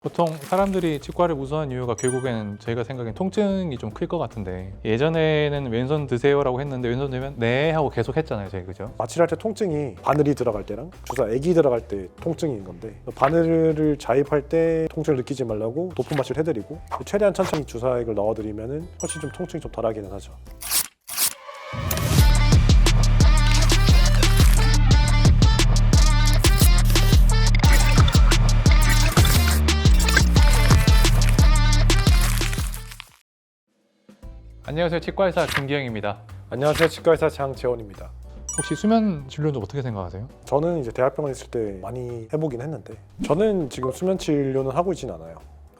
보통 사람들이 치과를 무서워하는 이유가 결국에는 저희가 생각엔 통증이 좀 클 것 같은데, 예전에는 왼손 드세요라고 했는데 왼손 되면 네 하고 계속 했잖아요, 저희. 그죠? 마취를 할 때 통증이 바늘이 들어갈 때랑 주사 액이 들어갈 때 통증인 건데, 바늘을 자입할 때 통증을 느끼지 말라고 도품 마취를 해드리고 최대한 천천히 주사액을 넣어드리면 훨씬 좀 통증이 좀 덜하기는 하죠. 안녕하세요, 치과의사 김기영입니다. 안녕하세요, 치과의사 장재원입니다. 혹시 수면 진료는 좀 어떻게 생각하세요? 저는 이제 대학병원에 있을 때 많이 해보긴 했는데, 저는 지금 수면 치료는 하고 있진 않아요.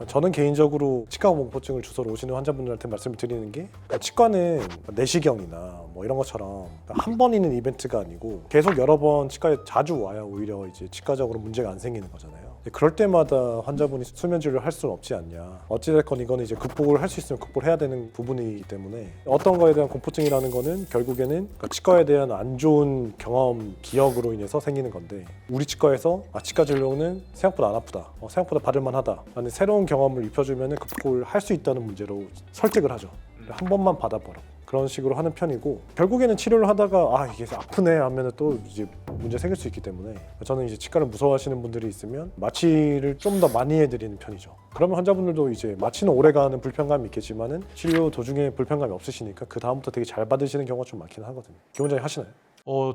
저는 개인적으로 치과 공포증을 주소로 오시는 환자분들한테 말씀을 드리는 게, 치과는 내시경이나 뭐 이런 것처럼 한 번 있는 이벤트가 아니고 계속 여러 번 치과에 자주 와야 오히려 이제 치과적으로 문제가 안 생기는 거잖아요. 그럴 때마다 환자분이 수면 진료를 할 수는 없지 않냐. 어찌됐건 이거는 이제 극복을 할 수 있으면 극복을 해야 되는 부분이기 때문에, 어떤 거에 대한 공포증이라는 거는 결국에는 치과에 대한 안 좋은 경험, 기억으로 인해서 생기는 건데, 우리 치과에서 치과 진료는 생각보다 안 아프다, 생각보다 받을만 하다 라는 새로운 경험을 입혀주면 극복을 할 수 있다는 문제로 설득을 하죠. 한 번만 받아보라고, 그런 식으로 하는 편이고, 결국에는 치료를 하다가 이게 아프네 하면 또 이제 문제 생길 수 있기 때문에, 저는 이제 치과를 무서워하시는 분들이 있으면 마취를 좀 더 많이 해드리는 편이죠. 그러면 환자분들도 이제 마취는 오래가는 불편감이 있겠지만은 치료 도중에 불편감이 없으시니까 그 다음부터 되게 잘 받으시는 경우가 좀 많긴 하거든요. 김 원장님 하시나요?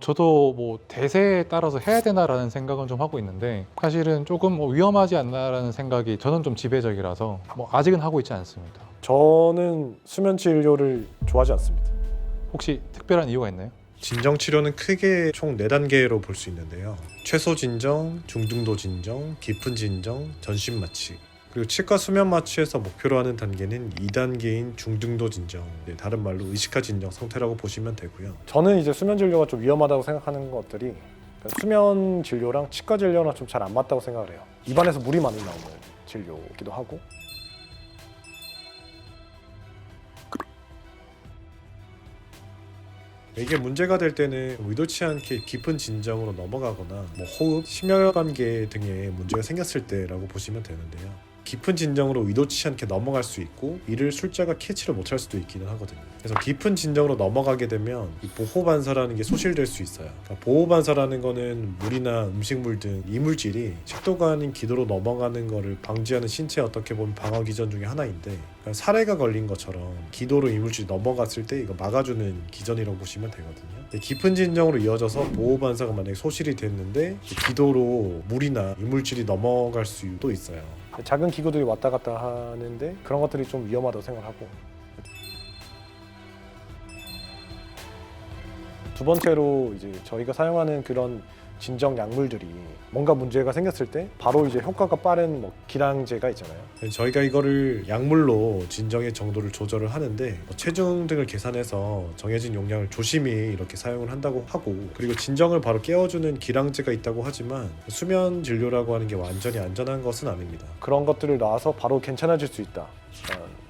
저도 뭐 대세에 따라서 해야 되나라는 생각은 좀 하고 있는데, 사실은 조금 위험하지 않나라는 생각이 저는 좀 지배적이라서 아직은 하고 있지 않습니다. 저는 수면 진료를 좋아하지 않습니다. 혹시 특별한 이유가 있나요? 진정 치료는 크게 총 4단계로 볼 수 있는데요. 최소 진정, 중등도 진정, 깊은 진정, 전신 마취. 그리고 치과 수면 마취에서 목표로 하는 단계는 2단계인 중등도 진정, 다른 말로 의식화 진정 상태라고 보시면 되고요. 저는 이제 수면 진료가 좀 위험하다고 생각하는 것들이, 수면 진료랑 치과 진료랑 좀 잘 안 맞다고 생각을 해요. 입안에서 물이 많이 나오는 진료이기도 하고, 이게 문제가 될 때는 의도치 않게 깊은 진정으로 넘어가거나 호흡, 심혈관계 등의 문제가 생겼을 때라고 보시면 되는데요. 깊은 진정으로 의도치 않게 넘어갈 수 있고, 이를 술자가 캐치를 못할 수도 있기는 하거든요. 그래서 깊은 진정으로 넘어가게 되면 이 보호반사라는 게 소실될 수 있어요. 그러니까 보호반사라는 거는 물이나 음식물 등 이물질이 식도가 아닌 기도로 넘어가는 거를 방지하는 신체의 어떻게 보면 방어 기전 중에 하나인데, 그러니까 사례가 걸린 것처럼 기도로 이물질이 넘어갔을 때 이거 막아주는 기전이라고 보시면 되거든요. 깊은 진정으로 이어져서 보호반사가 만약에 소실이 됐는데 기도로 물이나 이물질이 넘어갈 수도 있어요. 작은 기구들이 왔다 갔다 하는데 그런 것들이 좀 위험하다고 생각하고, 두 번째로 이제 저희가 사용하는 그런 진정 약물들이 뭔가 문제가 생겼을 때 바로 이제 효과가 빠른 기량제가 있잖아요. 저희가 이거를 약물로 진정의 정도를 조절을 하는데, 체중 등을 계산해서 정해진 용량을 조심히 이렇게 사용을 한다고 하고, 그리고 진정을 바로 깨워주는 기량제가 있다고 하지만 수면 진료라고 하는 게 완전히 안전한 것은 아닙니다. 그런 것들을 놔서 바로 괜찮아질 수 있다,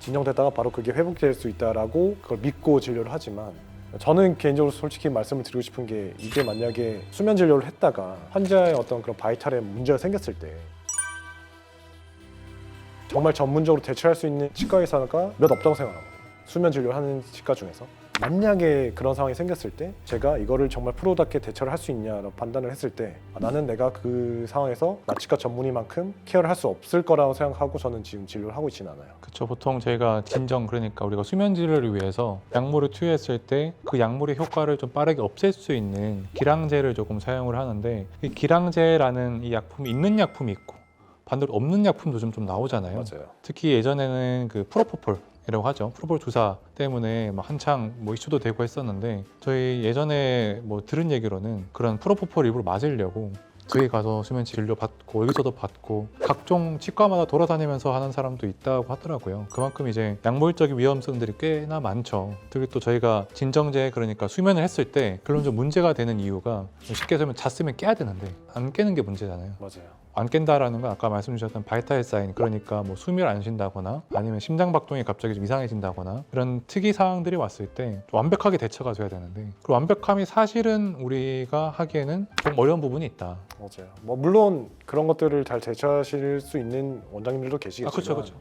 진정됐다가 바로 그게 회복될 수 있다라고 그걸 믿고 진료를 하지만, 저는 개인적으로 솔직히 말씀을 드리고 싶은 게, 이게 만약에 수면 진료를 했다가 환자의 어떤 그런 바이탈에 문제가 생겼을 때 정말 전문적으로 대처할 수 있는 치과 의사가 몇 없다고 생각하거든요. 수면 진료를 하는 치과 중에서. 만약에 그런 상황이 생겼을 때 제가 이거를 정말 프로답게 대처를 할 수 있냐라고 판단을 했을 때, 나는 내가 그 상황에서 치과 전문의만큼 케어를 할 수 없을 거라고 생각하고 저는 지금 진료를 하고 있지는 않아요. 그렇죠. 보통 저희가 진정, 그러니까 우리가 수면 진료를 위해서 약물을 투여했을 때 그 약물의 효과를 좀 빠르게 없앨 수 있는 기량제를 조금 사용을 하는데, 이 기량제라는 이 약품이 있는 약품이 있고 반대로 없는 약품도 좀 나오잖아요. 맞아요. 특히 예전에는 그 프로포폴이라고 하죠. 프로폴 주사 때문에 한창 이슈도 되고 했었는데, 저희 예전에 들은 얘기로는 그런 프로포폴 일부러 맞으려고 저희 가서 수면 진료 받고 여기서도 받고 각종 치과마다 돌아다니면서 하는 사람도 있다고 하더라고요. 그만큼 이제 약물적인 위험성들이 꽤나 많죠. 그리고 또 저희가 진정제, 그러니까 수면을 했을 때 결론적으로 문제가 되는 이유가, 쉽게 설명 잤으면 깨야 되는데 안 깨는 게 문제잖아요. 맞아요. 안 깬다라는 건 아까 말씀 주셨던 바이탈 사인, 그러니까 뭐 숨을 안 쉰다거나 아니면 심장 박동이 갑자기 좀 이상해진다거나 이런 특이 사항들이 왔을 때 완벽하게 대처가 돼야 되는데 그 완벽함이 사실은 우리가 하기에는 좀 어려운 부분이 있다. 맞아요. 뭐 물론 그런 것들을 잘 대처하실 수 있는 원장님들도 계시겠지만, 그렇죠.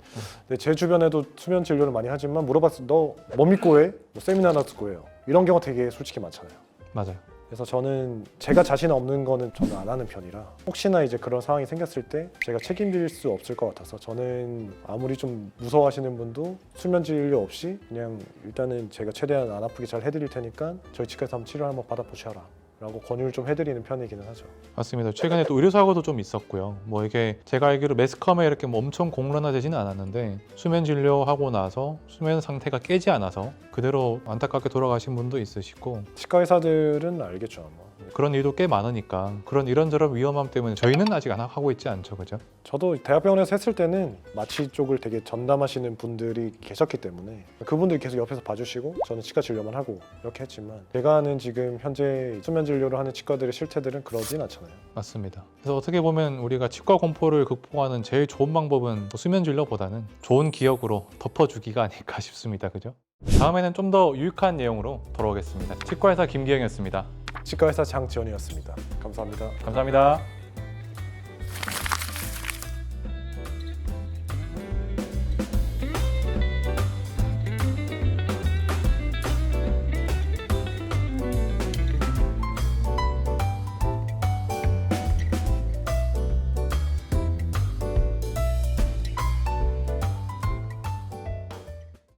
근데 제 주변에도 수면 진료를 많이 하지만 물어봤을 때 너 뭐 믿고 해? 뭐 세미나나 듣고 해요. 이런 경우가 되게 솔직히 많잖아요. 맞아요. 그래서 저는 제가 자신 없는 거는 저는 안 하는 편이라 혹시나 이제 그런 상황이 생겼을 때 제가 책임질 수 없을 것 같아서 저는 아무리 좀 무서워하시는 분도 수면 진료 없이 그냥 일단은 제가 최대한 안 아프게 잘 해드릴 테니까 저희 치과에서 한번 치료 한번 받아보셔라 라고 권유를 좀 해드리는 편이기는 하죠. 맞습니다. 최근에 또 의료사고도 좀 있었고요. 뭐 이게 제가 알기로 매스컴에 이렇게 뭐 엄청 공론화되지는 않았는데 수면 진료하고 나서 수면 상태가 깨지 않아서 그대로 안타깝게 돌아가신 분도 있으시고 치과 의사들은 알겠죠 아마. 그런 일도 꽤 많으니까 그런 이런저런 위험함 때문에 저희는 아직 안 하고 있지 않죠, 그죠? 저도 대학병원에서 했을 때는 마취 쪽을 되게 전담하시는 분들이 계셨기 때문에 그분들이 계속 옆에서 봐주시고 저는 치과 진료만 하고 이렇게 했지만 제가 아는 지금 현재 수면 진료를 하는 치과들의 실태들은 그러진 않잖아요. 맞습니다. 그래서 어떻게 보면 우리가 치과 공포를 극복하는 제일 좋은 방법은 수면 진료보다는 좋은 기억으로 덮어주기가 아닐까 싶습니다, 그죠? 다음에는 좀 더 유익한 내용으로 돌아오겠습니다. 치과의사 김기영이었습니다. 치과의사 장지원이었습니다. 감사합니다. 감사합니다.